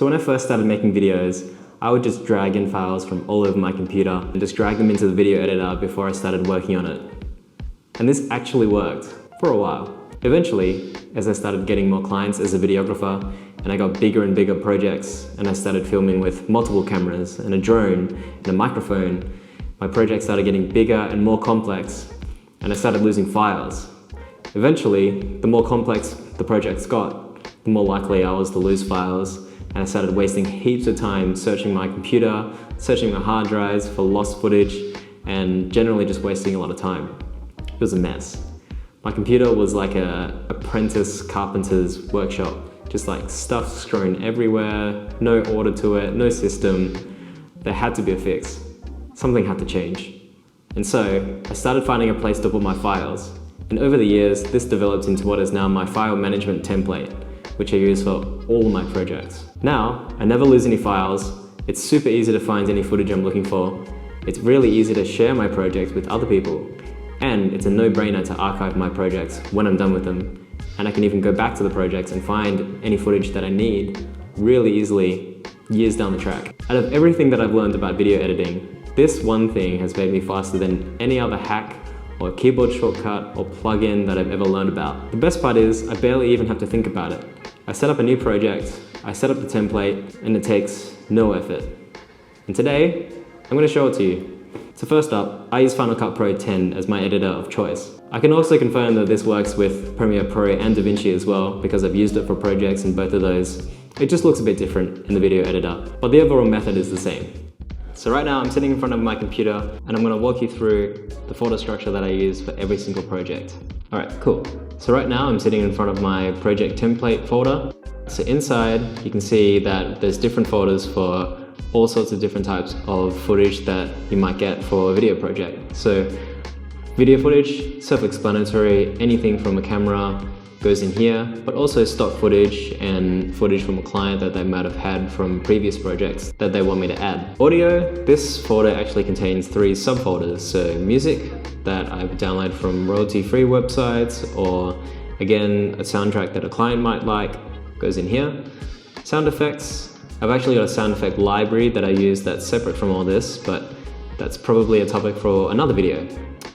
So when I first started making videos, I would just drag in files from all over my computer and just drag them into the video editor before I started working on it. And this actually worked for a while. Eventually, as I started getting more clients as a videographer and I got bigger and bigger projects and I started filming with multiple cameras and a drone and a microphone, my projects started getting bigger and more complex and I started losing files. Eventually, the more complex the projects got, the more likely I was to lose files, and I started wasting heaps of time searching my computer, searching my hard drives for lost footage, and generally just wasting a lot of time. It was a mess. My computer was like an apprentice carpenter's workshop, just like stuff strewn everywhere, no order to it, no system. There had to be a fix. Something had to change. And so I started finding a place to put my files. And over the years, this developed into what is now my file management template, which I use for all my projects. Now, I never lose any files. It's super easy to find any footage I'm looking for. It's really easy to share my projects with other people. And it's a no-brainer to archive my projects when I'm done with them. And I can even go back to the projects and find any footage that I need really easily years down the track. Out of everything that I've learned about video editing, this one thing has made me faster than any other hack or keyboard shortcut or plugin that I've ever learned about. The best part is I barely even have to think about it. I set up a new project, I set up the template, and it takes no effort. And today, I'm going to show it to you. So first up, I use Final Cut Pro 10 as my editor of choice. I can also confirm that this works with Premiere Pro and DaVinci as well, because I've used it for projects in both of those. It just looks a bit different in the video editor, but the overall method is the same. So right now I'm sitting in front of my computer and I'm going to walk you through the folder structure that I use for every single project. Alright, cool. So right now I'm sitting in front of my project template folder. So inside you can see that there's different folders for all sorts of different types of footage that you might get for a video project. So video footage, self-explanatory, anything from a camera goes in here, but also stock footage and footage from a client that they might have had from previous projects that they want me to add. Audio, this folder actually contains 3 subfolders. So music that I've downloaded from royalty-free websites, or again, a soundtrack that a client might like goes in here. Sound effects, I've actually got a sound effect library that I use that's separate from all this, but that's probably a topic for another video.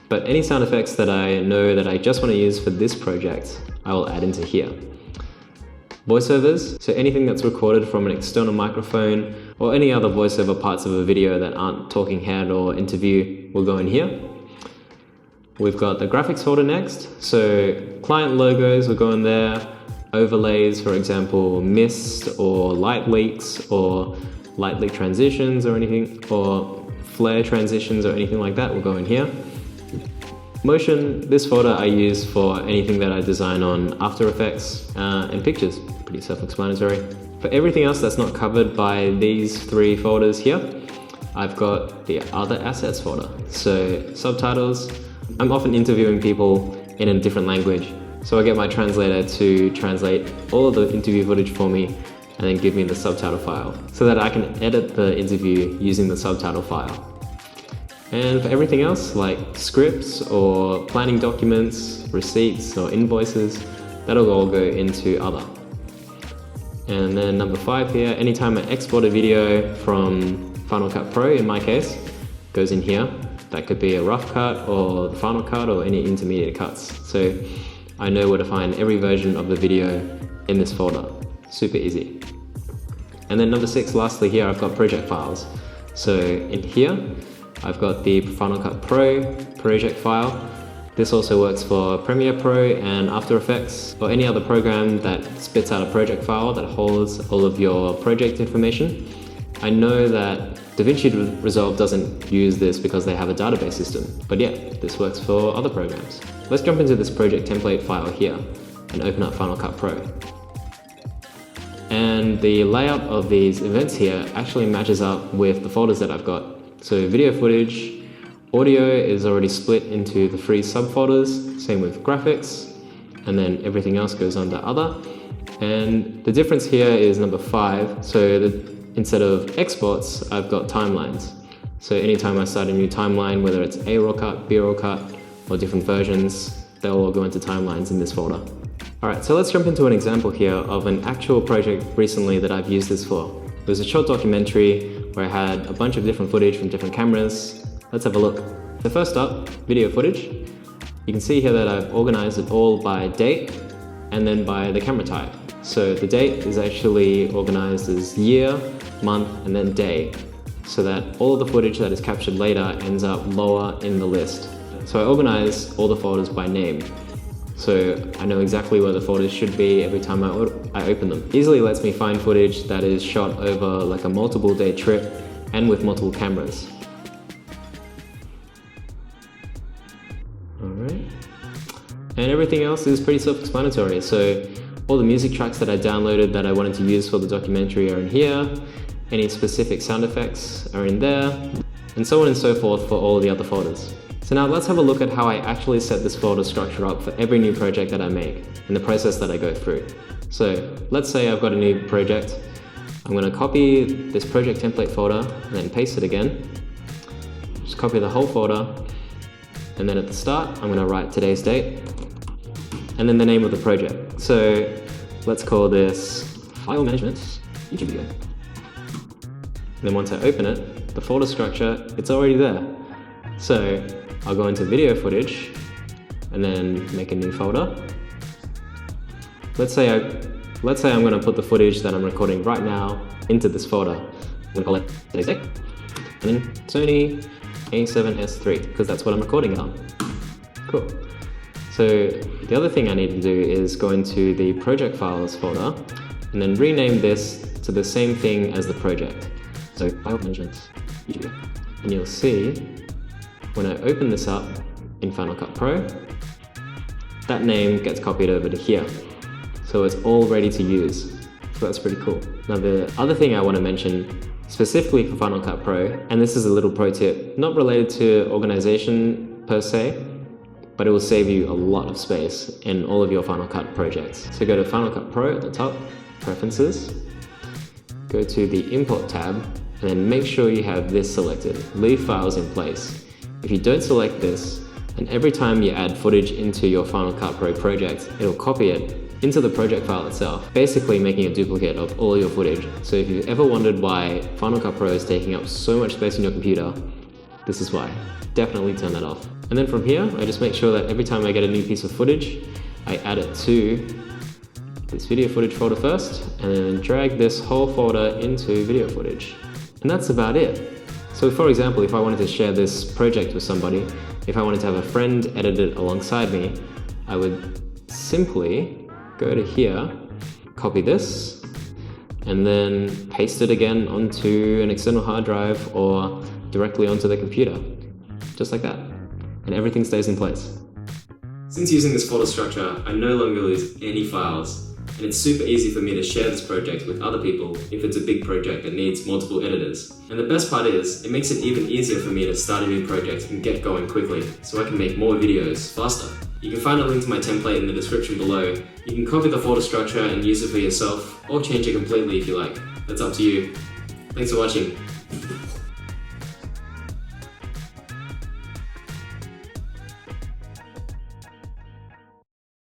But any sound effects that I know that I just want to use for this project, I will add into here. Voiceovers, so anything that's recorded from an external microphone or any other voiceover parts of a video that aren't talking head or interview will go in here. We've got the graphics folder next, so client logos will go in there, overlays, for example, mist or light leaks or light leak transitions or anything, or flare transitions or anything like that will go in here. Motion, this folder I use for anything that I design on After Effects and pictures, pretty self-explanatory. For everything else that's not covered by these 3 folders here, I've got the other assets folder. So subtitles, I'm often interviewing people in a different language, so I get my translator to translate all of the interview footage for me and then give me the subtitle file so that I can edit the interview using the subtitle file. And for everything else, like scripts or planning documents, receipts or invoices, that'll all go into other. And then number 5 here, anytime I export a video from Final Cut Pro, in my case, goes in here. That could be a rough cut or the final cut or any intermediate cuts. So I know where to find every version of the video in this folder. Super easy. And then number 6, lastly here, I've got project files. So in here, I've got the Final Cut Pro project file. This also works for Premiere Pro and After Effects or any other program that spits out a project file that holds all of your project information. I know that DaVinci Resolve doesn't use this because they have a database system, but yeah, this works for other programs. Let's jump into this project template file here and open up Final Cut Pro. And the layout of these events here actually matches up with the folders that I've got. So video footage, audio is already split into the 3 subfolders, same with graphics, and then everything else goes under other. And the difference here is number 5, so instead of exports, I've got timelines. So anytime I start a new timeline, whether it's A-roll cut, B-roll cut, or different versions, they'll all go into timelines in this folder. Alright, so let's jump into an example here of an actual project recently that I've used this for. It was a short documentary where I had a bunch of different footage from different cameras. Let's have a look. So first up, video footage. You can see here that I've organized it all by date and then by the camera type. So the date is actually organized as year, month, and then day, so that all of the footage that is captured later ends up lower in the list. So I organize all the folders by name, so I know exactly where the folders should be every time I open them. Easily lets me find footage that is shot over like a multiple day trip and with multiple cameras. Alright. And everything else is pretty self-explanatory. So all the music tracks that I downloaded that I wanted to use for the documentary are in here. Any specific sound effects are in there, and so on and so forth for all the other folders. So now let's have a look at how I actually set this folder structure up for every new project that I make and the process that I go through. So let's say I've got a new project. I'm going to copy this project template folder and then paste it again. Just copy the whole folder, and then at the start I'm going to write today's date and then the name of the project. So let's call this File Management YouTube Video. And then once I open it, the folder structure, it's already there. So I'll go into video footage and then make a new folder. Let's say I'm going to put the footage that I'm recording right now into this folder. I'm going to call it today's date, and then Sony A7S III, because that's what I'm recording it on. Cool. So the other thing I need to do is go into the project files folder and then rename this to the same thing as the project. So File Management YouTube. And you'll see when I open this up in Final Cut Pro, that name gets copied over to here. So it's all ready to use. So that's pretty cool. Now the other thing I want to mention specifically for Final Cut Pro, and this is a little pro tip, not related to organization per se, but it will save you a lot of space in all of your Final Cut projects. So go to Final Cut Pro at the top, Preferences, go to the Import tab, and then make sure you have this selected, Leave Files in Place. If you don't select this, then every time you add footage into your Final Cut Pro project, it'll copy it into the project file itself, basically making a duplicate of all your footage. So if you've ever wondered why Final Cut Pro is taking up so much space in your computer, this is why. Definitely turn that off. And then from here, I just make sure that every time I get a new piece of footage, I add it to this video footage folder first, and then drag this whole folder into video footage. And that's about it. So for example, if I wanted to share this project with somebody, if I wanted to have a friend edit it alongside me, I would simply go to here, copy this, and then paste it again onto an external hard drive or directly onto the computer, just like that. And everything stays in place. Since using this folder structure, I no longer lose any files. And it's super easy for me to share this project with other people if it's a big project that needs multiple editors. And the best part is, it makes it even easier for me to start a new project and get going quickly, so I can make more videos faster. You can find a link to my template in the description below. You can copy the folder structure and use it for yourself, or change it completely if you like. That's up to you. Thanks for watching.